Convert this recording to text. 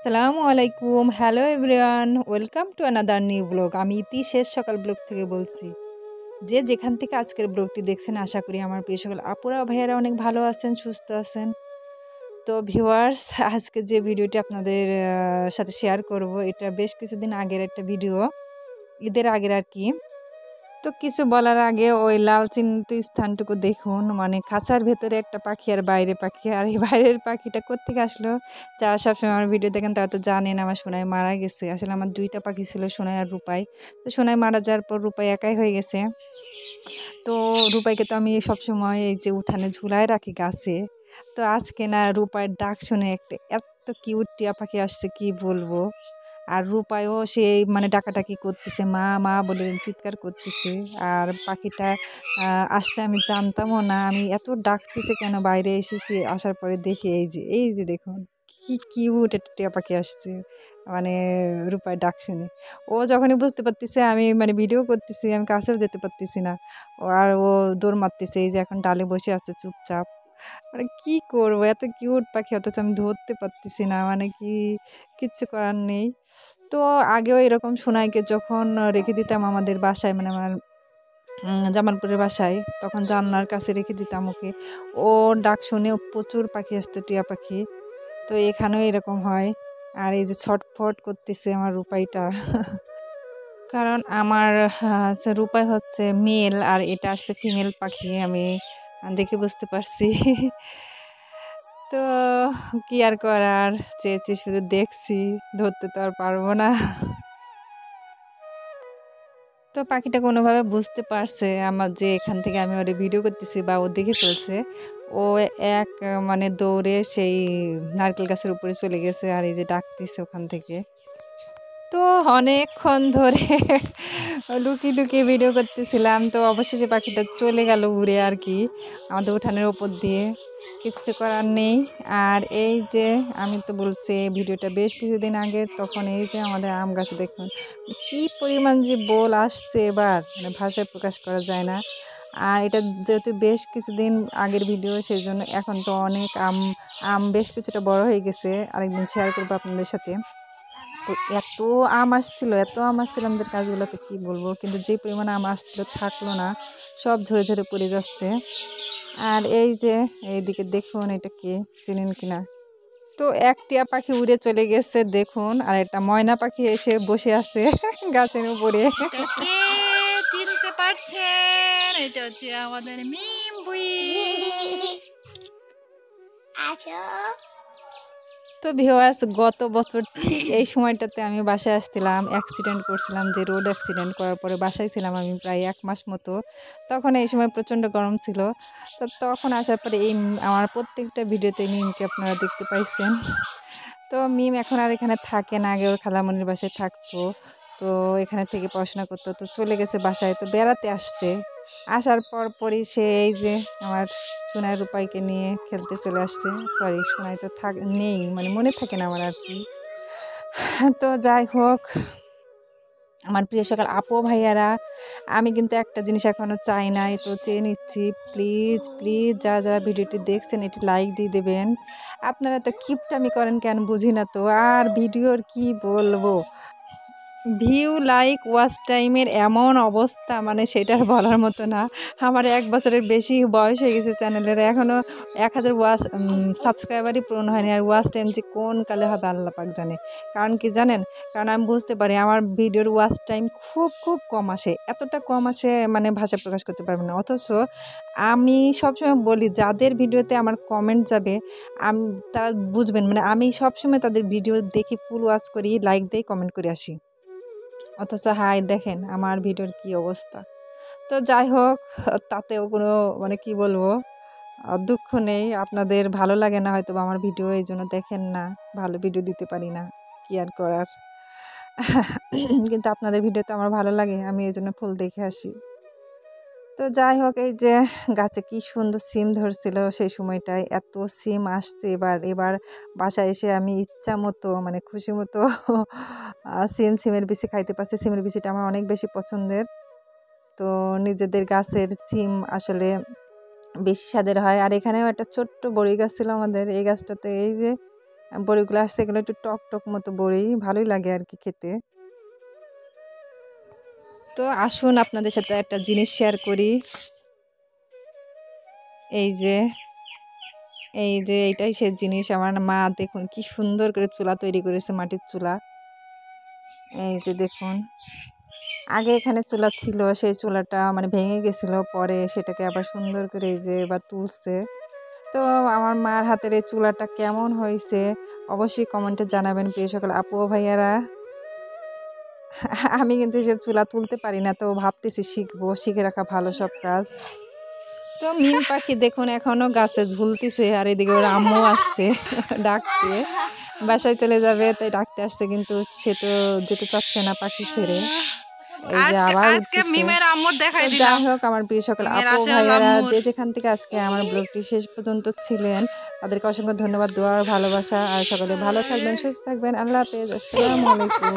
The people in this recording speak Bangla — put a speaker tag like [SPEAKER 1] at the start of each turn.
[SPEAKER 1] আসসালামু আলাইকুম, hello everyone, welcome to another new blog. আমি ইতি শেষ সকাল ব্লগ থেকে বলছি। যে যেখান থেকে আজকের ব্লগটি দেখছেন, আশা করি আমার প্রিয় সকল আপুরা ভাইয়ারা অনেক ভালো আছেন, সুস্থ আছেন। তো ভিউয়ার্স, আজকে যে ভিডিওটি আপনাদের সাথে শেয়ার করব, এটা বেশ কিছুদিন আগের একটা ভিডিও, ঈদের আগের আর কি। তো কিছু বলার আগে ওই লাল চিহ্নিত স্থানটুকু দেখুন, মানে খাঁচার ভেতরে একটা পাখি আর বাইরে পাখি, আর এই বাইরের পাখিটা কোত্থেকে আসলো। যারা সবসময় আমার ভিডিও দেখেন তারা তো জানেন আমার সোনাই মারা গেছে। আসলে আমার দুইটা পাখি ছিল, সোনাই আর রূপাই। তো সোনাই মারা যাওয়ার পর রূপাই একাই হয়ে গেছে। তো রূপাইকে তো আমি সবসময় এই যে উঠানে ঝুলায় রাখি গাছে। তো আজকে না রূপাইয়ের ডাক শুনে একটা এত কিউট টিয়া পাখি আসছে, কি বলবো। আর রূপায়ও সেই মানে ডাকাডাকি করতেছে, মা মা বলে চিৎকার করতেছে। আর পাখিটা আসতে আমি জানতামও না, আমি এত ডাকতেছে কেন, বাইরে এসেছি, আসার পরে দেখি এই যে দেখুন কি কিউট একটা টিয়া পাখি আসছে, মানে রূপায় ডাক শুনে। ও যখনই বুঝতে পারতেছে আমি মানে ভিডিও করতেছি, আমি কাছেও যেতে পারতেছি না। ও দৌড় মারতেছে, এই যে এখন ডালে বসে আছে চুপচাপ। মানে কি করবো, এত কিউট পাখি অথচ আমি ধরতে পারতেছি না, মানে কিচ্ছু করার নেই। তো আগেও এরকম সোনাইকে যখন রেখে দিতাম আমাদের বাসায়, মানে আমার জামালপুরের বাসায়, তখন জানলার কাছে রেখে দিতাম ওকে। ও ডাক শুনেও প্রচুর পাখি আসতো, টিয়া পাখি। তো এখানেও এরকম হয়। আর এই যে ছটফট করতেছে আমার রূপাইটা কারণ আমার রূপাই হচ্ছে মেল আর এটা আসছে ফিমেল পাখি, আমি দেখে বুঝতে পারছি। তো কি আর করার, চেয়েছি শুধু দেখছি, ধরতে তো আর পারবো না। তো পাখিটা কোনোভাবে বুঝতে পারছে আমার যে এখান থেকে আমি ওরে ভিডিও করতেছি, বা ও দেখে ফেলছে। ও এক মানে দৌড়ে সেই নারকেল গাছের উপরে চলে গেছে, আর এই যে ডাকতেছে ওখান থেকে। তো অনেকক্ষণ ধরে লুকিয়ে লুকিয়ে ভিডিও করতেছিলাম, তো অবশেষে পাখিটা চলে গেল উড়ে আর কি, আমাদের উঠানের ওপর দিয়ে। কিচ্ছু করার নেই। আর এই যে আমি তো বলছি এই ভিডিওটা বেশ কিছুদিন আগে, তখন এই যে আমাদের আম গাছে দেখুন কি পরিমাণ যে বোল আসছে এবার, মানে ভাষায় প্রকাশ করা যায় না। আর এটা যেহেতু বেশ কিছুদিন আগের ভিডিও, সেই জন্য এখন তো অনেক আম বেশ কিছুটা বড় হয়ে গেছে, আরেকদিন শেয়ার করবো আপনাদের সাথে। তো এত আম আসছিল আমাদের গাছগুলোতে, কি বলবো, কিন্তু যে পরিমাণে আম আসছিল থাকলো না, সব ঝরে ঝরে পড়ে যাচ্ছে। আর এই যে এইদিকে দেখুন, এটা কি চিনেন কিনা। তো এক টিয়া পাখি উড়ে চলে গেছে দেখুন, আর একটা ময়না পাখি এসে বসে আছে গাছের উপরে।
[SPEAKER 2] এটা কে চিনতে পারছেন? এটা হচ্ছে আমাদের মিম বুই। আসো।
[SPEAKER 1] তো ভিউয়ার্স, গত বছর ঠিক এই সময়টাতে আমি বাসায় আসছিলাম, অ্যাক্সিডেন্ট করছিলাম, যে রোড অ্যাক্সিডেন্ট করার পরে বাসায় ছিলাম আমি প্রায় 1 মাস মতো। তখন এই সময় প্রচণ্ড গরম ছিল। তো তখন আসার পরে আমার প্রত্যেকটা ভিডিওতে মিমকে আপনারা দেখতে পাইছেন। তো মিম এখন আর এখানে থাকে না, আগে ওর খালামণির বাসায় থাকতো। তো এখানে থেকে পড়াশোনা করতো, তো চলে গেছে বাসায়, তো বেড়াতে আসছে। আসার পরই সে এই যে আমার সোনাই রূপাইকে নিয়ে খেলতে চলে আসছে। সরি, সোনাই তো নেই, মানে মনে থাকে না আমার আর কি। তো যাই হোক, আমার প্রিয় সকাল আপু ভাইয়ারা, আমি কিন্তু একটা জিনিস এখনও চাই নাই, তো চেয়ে নিচ্ছি। প্লিজ প্লিজ যারা যারা ভিডিওটি দেখছেন, এটি লাইক দিয়ে দেবেন। আপনারা তো কিপটামি করেন কেন বুঝি না তো। আর ভিডিওর কি বলবো, ভিউ লাইক ওয়াচ টাইমের এমন অবস্থা, মানে সেটার বলার মতো না। আমার 1 বছরের বেশি বয়স হয়ে গেছে চ্যানেলের, এখনও 1000 সাবস্ক্রাইবারই পূরণ হয়নি। আর ওয়াচ টাইম যে কোন কালে হবে আল্লাহ পাক জানে। কারণ কি জানেন, কারণ আমি বুঝতে পারি আমার ভিডিওর ওয়াচ টাইম খুব খুব কম আসে, এতটা কম আসে মানে ভাষা প্রকাশ করতে পারবে না। অথচ আমি সবসময় বলি, যাদের ভিডিওতে আমার কমেন্ট যাবে আমি তারা বুঝবেন, মানে আমি সবসময় তাদের ভিডিও দেখি, ফুল ওয়াচ করি, লাইক দিই, কমেন্ট করে আসি। অথচ হাই দেখেন আমার ভিডিওর কি অবস্থা। তো যাই হোক, তাতেও কোনো মানে কি বলবো, দুঃখ নেই। আপনাদের ভালো লাগে না হয়তো আমার ভিডিও, এই জন্য দেখেন না, ভালো ভিডিও দিতে পারি না, কি আর করার। কিন্তু আপনাদের ভিডিওতে আমার ভালো লাগে, আমি এই জন্য ফুল দেখে আসি। তো যাই হোক, এই যে গাছে কি সুন্দর সিম ধরছিল সেই সময়টায়, এত সিম আসছে। এবার বাসায় এসে আমি ইচ্ছা মতো, মানে খুশি মতো সিমের বিচি খাইতে পারছি। সিমের বিচিটা আমার অনেক বেশি পছন্দের। তো নিজেদের গাছের সিম আসলে বেশি স্বাদের হয়। আর এখানেও একটা ছোট্ট বড়ি গাছ ছিল আমাদের, এই গাছটাতে এই যে বড়িগুলো আসছে, এগুলো একটু টক টক মতো বড়ি, ভালোই লাগে আর কি খেতে। তো আসুন আপনাদের সাথে একটা জিনিস শেয়ার করি। এই যে এইটাই সে জিনিস। আমার মা দেখুন কি সুন্দর করে চুলা তৈরি করেছে, মাটির চুলা। এই যে দেখুন, আগে এখানে চুলা ছিল, সেই চুলাটা মানে ভেঙে গেছিল, পরে সেটাকে আবার সুন্দর করে এই যে এবার তুলছে। তো আমার মার হাতের এই চুলাটা কেমন হয়েছে অবশ্যই কমেন্টে জানাবেন প্রিয় সকল আপু ও ভাইয়ারা। আমি কিন্তু এসব চুলা তুলতে পারি না, তো ভাবতেছি শিখবো, শিখে রাখা ভালো সব কাজ। তো মিম পাখি দেখুন এখনো গাছে ঝুলতেছে, আর এদিকে ওর আম্মু আসছে ডাকতে, বাসায় চলে যাবে তাই ডাকতে আসছে, কিন্তু সে তো যেতে চাচ্ছে না পাখি ছেড়ে। এই যে
[SPEAKER 2] আজকে
[SPEAKER 1] আবার
[SPEAKER 2] আজকে
[SPEAKER 1] উঠতেছে।
[SPEAKER 2] মিমের আম্মুর
[SPEAKER 1] তো
[SPEAKER 2] দেখাই
[SPEAKER 1] যাই
[SPEAKER 2] দিলাম।
[SPEAKER 1] হোক আমার প্রিয় সকল
[SPEAKER 2] মিমের
[SPEAKER 1] আপু
[SPEAKER 2] আসল
[SPEAKER 1] ভাইয়ারা
[SPEAKER 2] আম্মুর।
[SPEAKER 1] যে যেখান থেকে আজকে আমার ব্লগটি শেষ পর্যন্ত ছিলেন, তাদেরকে অসংখ্য ধন্যবাদ, দোয়া আর ভালোবাসা। আর সকলে ভালো থাকবেন, সুস্থ থাকবেন। আল্লাহ হাফেজ, আসসালামু আলাইকুম।